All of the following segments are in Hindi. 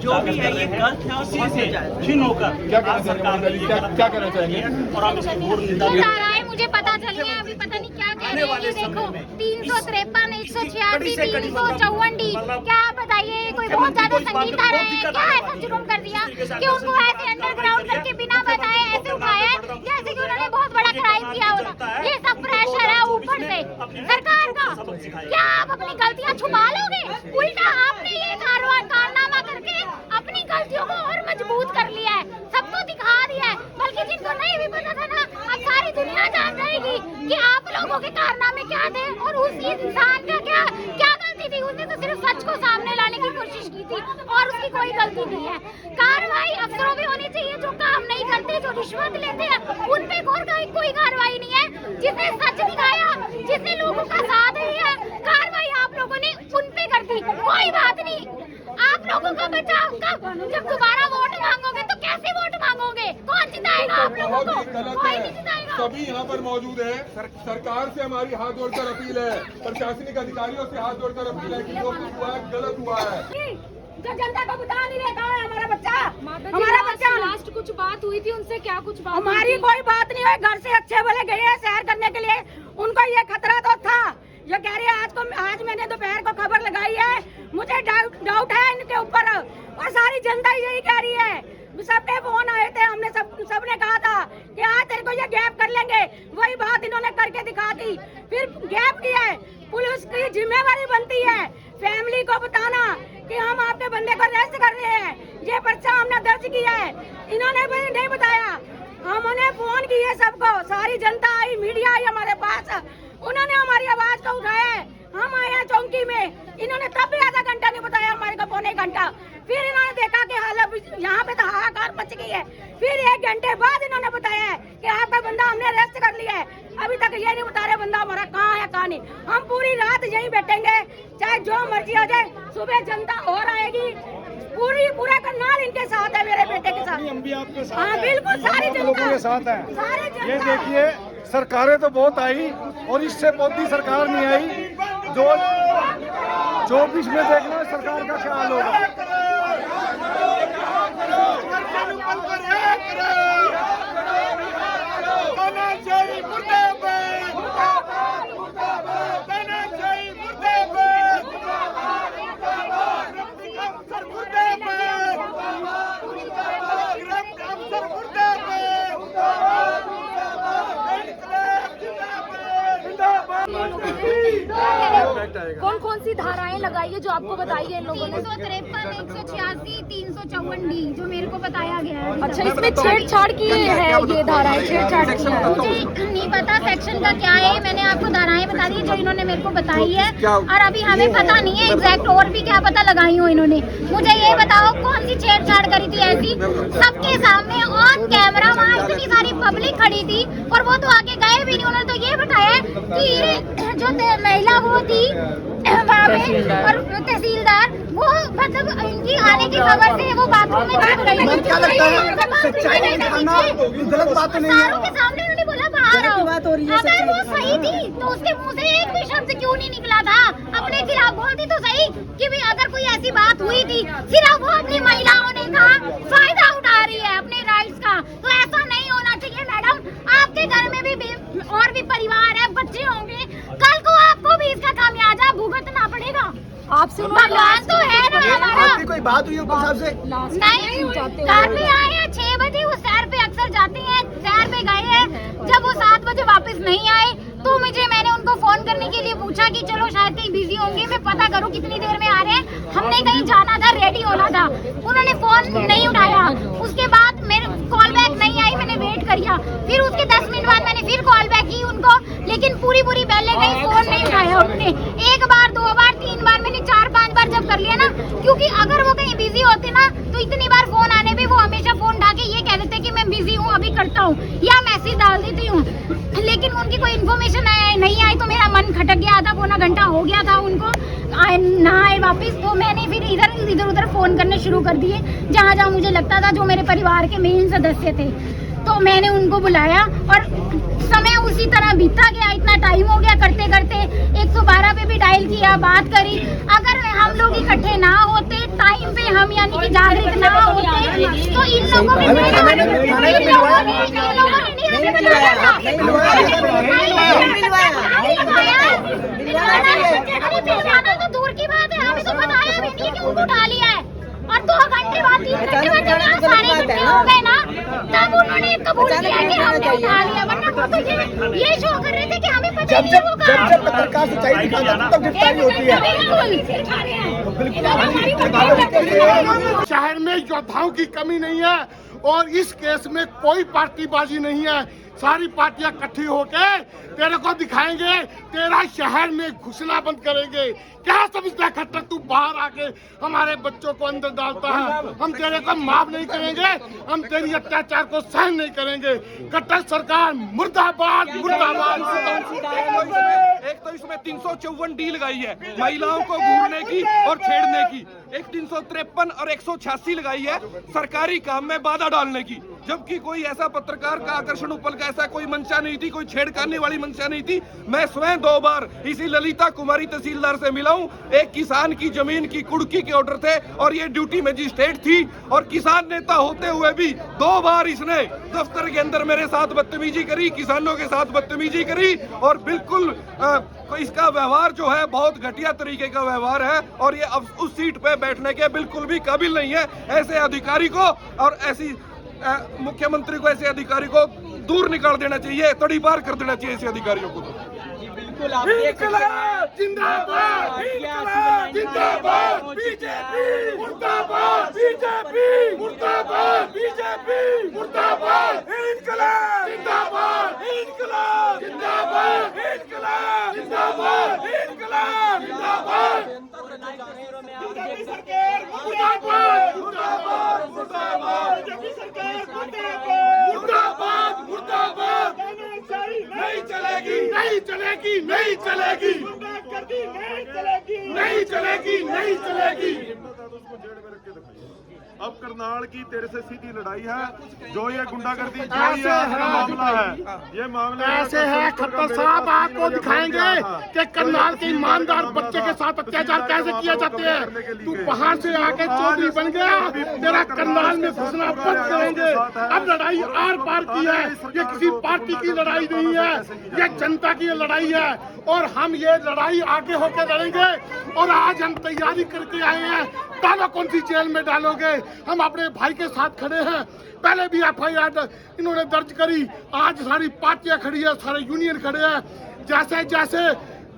जो भी है ये गलत है और बहुत से खिन होकर क्या कहना चाहेंगे? और हम इसकी घोर निंदा मुझे पता चल गया, अभी पता नहीं क्या कह रहे हैं। देखो 353, 186, 354 डी, क्या बताइए कोई बहुत ज्यादा संगीत आ रहे हैं, क्या ऐसा जुर्म कर दिया कि उनको ऐसे अंडरग्राउंड करके बिना बताए ऐसे उठाया जैसे कि उन्होंने बहुत बड़ा क्राइम किया होगा। ये सब प्रेशर है ऊपर से सरकार का। क्या आप अपनी गलतियां छुपा लोगे? उल्टा आपने ये कारनामा करके अपनी गलतियों को और मजबूत कर लिया है, सबको दिखा दिया है। बल्कि जिनको नहीं भी पता था ना, अब सारी दुनिया जान जाएगी कि आप लोगों के कारनामे क्या थे और उस इंसान का क्या गलती थी। उसने तो सिर्फ सच को सामने लाने की कोशिश की थी और उसकी कोई गलती नहीं है। कार्रवाई अफसरों भी होनी चाहिए जो काम नहीं करते, जो रिश्वत लेते हैं, उन पे कोई कार्रवाई नहीं है। जिसने सच दिखाया, जिसने लोगों का साथ दिया, कार्रवाई आप लोगों ने उन पे कर दी। कोई बात नहीं, आप लोगों का बचाव कब, जब दोबारा वोट मांगोगे तो कैसे वोट मांगोगे? कौन जिताएगा आप लोगों को? कोई नहीं जिताएगा। सभी यहाँ पर मौजूद है। सरकार से हमारी हाथ जोड़कर अपील है, प्रशासनिक अधिकारियों से हाथ जोड़कर अपील है कि जो कुछ हुआ है गलत हुआ है। जो जनता को बता नहीं रहता है हमारा बच्चा लास्ट कुछ बात हुई थी उनसे, क्या कुछ बात? हमारी कोई बात नहीं हुई। घर से अच्छे भले गए हैं सैर करने के लिए, उनको ये खतरा तो था। जो कह रही है आज मैंने दोपहर को खबर लगाई है, मुझे डाउट है इनके ऊपर और सारी जनता यही कह रही है। सबने फोन आए थे, हमने सबने कहा था कि आज तेरे को ये गैप कर लेंगे, वही बात इन्होंने करके दिखा दी। फिर गैप किया है। पुलिस की जिम्मेवारी बनती है फैमिली को बताना कि हम आपके बंदे को अरेस्ट कर रहे हैं, ये पर्चा हमने दर्ज किया है। इन्होंने भी नहीं बताया, हमने फोन किए सबको, सारी जनता आई, मीडिया आई हमारे पास, उन्होंने हमारी आवाज को उठाया। हम आए हैं चौकी में, इन्होंने तब भी आधा घंटा नहीं बताया हमारे को, पौने घंटा। फिर इन्होंने देखा कि हालत यहाँ पे तो हाहाकार मच गई है। फिर 1 घंटे बाद इन्होंने बताया है कि आपका बंदा हमने अरेस्ट कर लिया है। अभी तक ये नहीं बता रहे बंदा हमारा कहाँ है कहाँ नहीं। हम पूरी रात यहीं बैठेंगे, चाहे जो मर्जी हो जाए। सुबह जनता और आएगी, पूरा करनाल इनके साथ है, मेरे बेटे के साथ। हम भी आपके साथ हाँ बिल्कुल, सारी जनता के साथ है। सारी जनता। ये देखिए सरकारें तो बहुत आई और इससे बहुत सरकार नहीं आई। जो 24 में देखना सरकार का क्या हाल होगा। कौन कौन सी धाराएं लगाई है जो आपको बताई है इन लोगों ने? 353, 186, 354 डी जो मेरे को बताया गया है। अच्छा, इसमें छेड़छाड़ की है ये धाराएं, छेड़छाड़ की है? मुझे नहीं पता सेक्शन का क्या है, मैंने आपको धाराएं बता दी जो इन्होंने मेरे को बताई है। और अभी हमें पता नहीं है एग्जैक्ट, और भी क्या पता लगाई हो इन्होंने। मुझे ये बताओ कौन सी छेड़छाड़ करी थी ऐसी सबके सामने ऑन कैमरा? वहाँ इतनी सारी पब्लिक खड़ी थी और वो तो आगे गए भी नहीं। उन्होंने तो ये बताया कि जो महिला वो थी वहाँ पे और तहसीलदार, वो मतलब इनकी आने की खबर से वो बाथरूम में घुस गई। गलत बात नहीं है, सारों के सामने उन्होंने बोला बाहर आओ। अगर वो सही थी तो उसके मुंह से एक भी शब्द क्यों नहीं निकला था? अपने खिलाफ बोलती तो सही कि भी अगर कोई ऐसी बात हुई थी। सिर्फ वो अपनी महिलाओं ने कहा फायदा उठा रही है अपने राइट्स का। तो ऐसा नहीं होना चाहिए मैडम। आपके घर में भी और भी परिवार है, बच्चे होंगे, कल को आपको भी इसका खामियाजा भुगतना पड़ेगा। आपसे भगवान तो है ना हमारा। कोई बात हुई साहब से? नहीं, घर पे आए हैं 6 बजे, वो सैर पे अक्सर जाते हैं, सैर पे गए हैं। जब वो 7 बजे वापस नहीं आए तो मैंने उनको फोन करने के लिए पूछा कि चलो शायद कहीं बिजी होंगे, मैं पता करूं कितनी देर में आ रहे हैं। हमने कहीं जाना था, रेडी होना था। उन्होंने फोन नहीं उठाया। उसके बाद मेरे कॉल बैक नहीं आई, मैंने वेट किया। फिर उसके 10 मिनट बाद मैंने फिर कॉल बैक की उनको, लेकिन पूरी बेले गई, फोन नहीं उठाया उन्होंने। 1 बार 2 बार 3 बार, मैंने 4-5 बार जब कर लिया ना, क्योंकि अगर वो कहीं बिजी होते ना तो इतनी बार फोन आने पे वो हमेशा फोन उठा के ये कह देते कि मैं बिजी हूँ, अभी करता हूँ, या मैसेज डाल देती हूँ। लेकिन उनकी कोई इन्फॉर्मेशन नहीं आई तो मेरा मन खटक गया। आधा पौना घंटा हो गया था उनको ना आए वापस। तो मैंने फिर इधर उधर फोन करने शुरू कर दिए जहाँ मुझे लगता था जो मेरे परिवार के मेन सदस्य थे। तो मैंने उनको बुलाया और समय उसी तरह बीता गया। इतना टाइम हो गया करते करते 112 पे भी डायल किया, बात करी। अगर हम लोग इकट्ठे ना होते टाइम पे, हम यानी कि जागृत ना होते, तो इन लोगों ने तो दूर की बात है, हमें तो बताया भी नहीं कि उनको उठा लिया है। और 2 घंटे बाद 3 घंटे बाद जब सारे इकट्ठे हो गए ना, तब उन्होंने कबूल किया कि हमने उठा लिया। वरना वो तो ये शो कर रहे थे कि हमें पता नहीं वो कहाँ। जब पत्रकार सच्चाई दिखाता है तब गिरफ्तारी होती है। शहर में योद्धाओं की कमी नहीं है और इस केस में कोई पार्टीबाजी नहीं है। सारी पार्टियां इकट्ठी होके तेरे को दिखाएंगे, तेरा शहर में घुसना बंद करेंगे। क्या समझता है खट्टर, तू बाहर आके हमारे बच्चों को अंदर डालता है? हम तेरे को माफ नहीं करेंगे, हम तेरी अत्याचार को सहन नहीं करेंगे। कट्टर सरकार मुर्दाबाद, मुर्दाबाद। एक तो इसमें 354 डी लगाई है महिलाओं को घूरने की और छेड़ने की, एक 353 और 186 लगाई है सरकारी काम में बाधा डालने की। जबकि कोई ऐसा पत्रकार का आकर्षण उपल का ऐसा कोई मंशा नहीं थी, कोई छेड़खानी वाली मंशा नहीं थी। मैं स्वयं 2 बार इसी ललिता कुमारी तहसीलदार से मिला हूं। एक किसान की जमीन की कुड़की के ऑर्डर थे और ये ड्यूटी मजिस्ट्रेट थी, और किसान नेता होते हुए भी 2 बार इसने दफ्तर के अंदर मेरे साथ बदतमीजी करी, किसानों के साथ बदतमीजी करी। और बिल्कुल इसका व्यवहार जो है बहुत घटिया तरीके का व्यवहार है और ये अब उस सीट पे बैठने के बिल्कुल भी काबिल नहीं है। ऐसे अधिकारी को और ऐसी मुख्यमंत्री को, ऐसे अधिकारी को दूर निकाल देना चाहिए, तड़ीपार कर देना चाहिए ऐसे अधिकारियों को। बिल्कुल आप देख सकते हैं। जिंदाबाद, जिंदाबाद, बीजेपी मुर्दाबाद, बीजेपी मुर्दाबाद, बीजेपी मुर्दाबाद, इनकलाब जिंदाबाद, इनकलाब जिंदाबाद, इनकलाब जिंदाबाद, इनकलाब जिंदाबाद। बीजेपी सरकार मुर्दाबाद, मुर्दाबाद, मुर्दाबाद, बीजेपी सरकार मुर्दाबाद, मुर्दाबाद। नहीं चलेगी, नहीं चलेगी, नहीं चलेगी, नहीं चलेगी, नहीं चलेगी, नहीं चलेगी। अब करनाल की तेरे से सीधी लड़ाई है, जो ये गुंडागर्दी जो ये मामला है, ये मामला ऐसे है खट्टर साहब, आपको दिखाएंगे कि करनाल के ईमानदार बच्चे के साथ अत्याचार कैसे किया जाते हैं। तू बाहर से आके चौधरी बन गया, तेरा करनाल में घुसना बंद करेंगे। अब लड़ाई आर पार की है, ये किसी पार्टी की लड़ाई नहीं है, ये जनता की लड़ाई है और हम ये लड़ाई आगे होकर लड़ेंगे। और आज हम तैयारी करके आए हैं, डालो कौन सी जेल में डालोगे? हम अपने भाई के साथ खड़े हैं, पहले भी FIR इन्होंने दर्ज करी, आज सारी पार्टियां खड़ी है, सारे यूनियन खड़े हैं। जैसे जैसे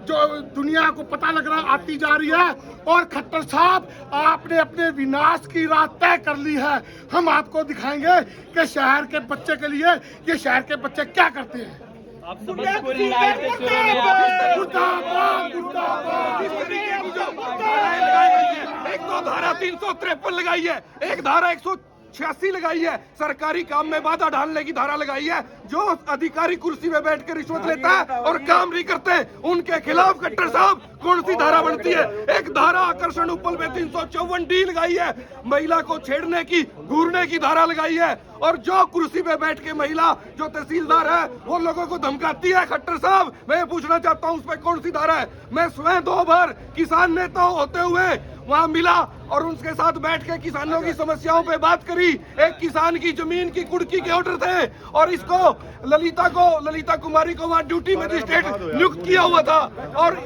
जो दुनिया को पता लग रहा आती जा रही है। और खट्टर साहब, आपने अपने विनाश की राह तय कर ली है। हम आपको दिखाएंगे कि शहर के बच्चे के लिए ये शहर के बच्चे क्या करते हैं। आप समझ पूरी लाइट से शुरू में मुर्दाबाद, मुर्दाबाद। इस तरीके की जो धाराएं लगाई गई है, एक तो धारा 353 लगाई है, एक धारा 186 लगाई है, सरकारी काम में बाधा डालने की धारा लगाई है। जो अधिकारी कुर्सी में बैठ कर रिश्वत लेता है और काम नहीं करते, उनके खिलाफ खट्टर साहब कौन सी धारा बनती है? एक धारा आकर्षण उपल में 354 डी लगाई है, महिला को छेड़ने की, घूरने की धारा लगाई है। और जो कुर्सी पे बैठ के महिला जो तहसीलदार है वो लोगों को धमकाती है। खट्टर साहब, मैं पूछना चाहता हूँ उस पर कौन सी धारा है? मैं स्वयं 2 बार किसान नेता होते हुए वहाँ मिला और उनके साथ बैठ के किसानों की समस्याओं पे बात करी। एक किसान की जमीन की कुड़की के ऑर्डर थे और इसको ललिता कुमारी को वहाँ ड्यूटी मजिस्ट्रेट नियुक्त किया हुआ था और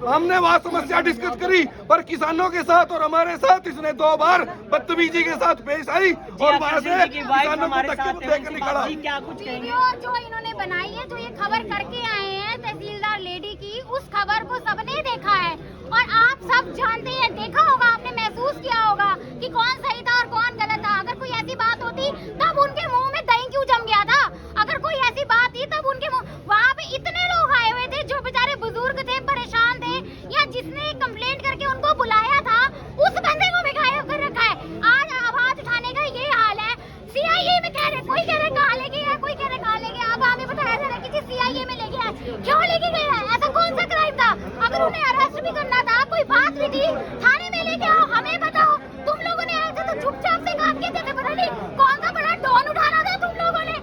हमने वहाँ समस्या डिस्कस करी। पर किसानों के साथ और हमारे साथ इसने 2 बार बदतमीजी के साथ पेश आई और वहाँ से किसानों को धक्के देकर निकाला। वीडियो जो इन्होंने बनाई है, जो ये खबर करके आए हैं तहसीलदार लेडी की, उस खबर को सबने देखा है और आप सब जानते हैं, देखा होगा, आपने महसूस किया होगा कि कौन सही था और कौन गलत था। अगर कोई ऐसी बात होती तब उनके मुंह में दही क्यों जम गया था? अगर कोई ऐसी बात थी तब उनके वहाँ पे इतने लोग आए हुए थे जो बेचारे बुजुर्ग थे, परेशान थे, या जिसने कंप्लेंट करके उनको बुलाया था उस बंदे को भी गायब कर रखा है। आज आवाज उठाने का ये हाल है। CIA में कह रहे, कोई कह रहे कहाँ ले गया, कोई कह रहे कहाँ ले गया। अब हमें बताया जा रहा है कि CIA में ले गया है। क्यों लेके गया है? ऐसा कौन सा क्राइम था? अगर उन्हें अरेस्ट भी करना था, कोई बात भी थी, थाने में लेके आओ, हमें बताओ। तुम लोगों ने ऐसे तो चुपचाप से काम किए थे, पता नहीं कौन सा बड़ा डॉन उठाना था तुम लोगों ने।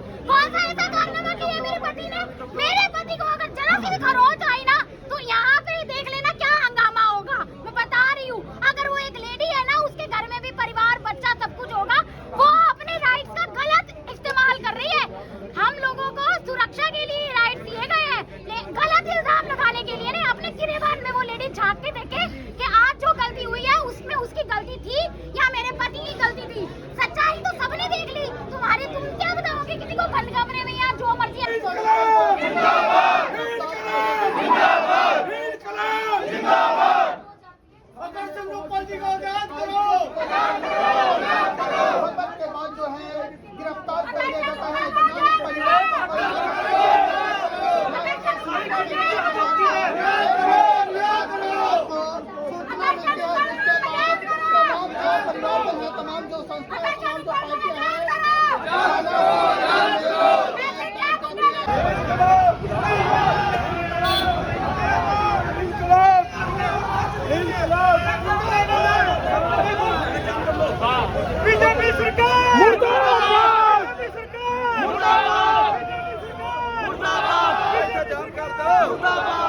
मुर्दाबाद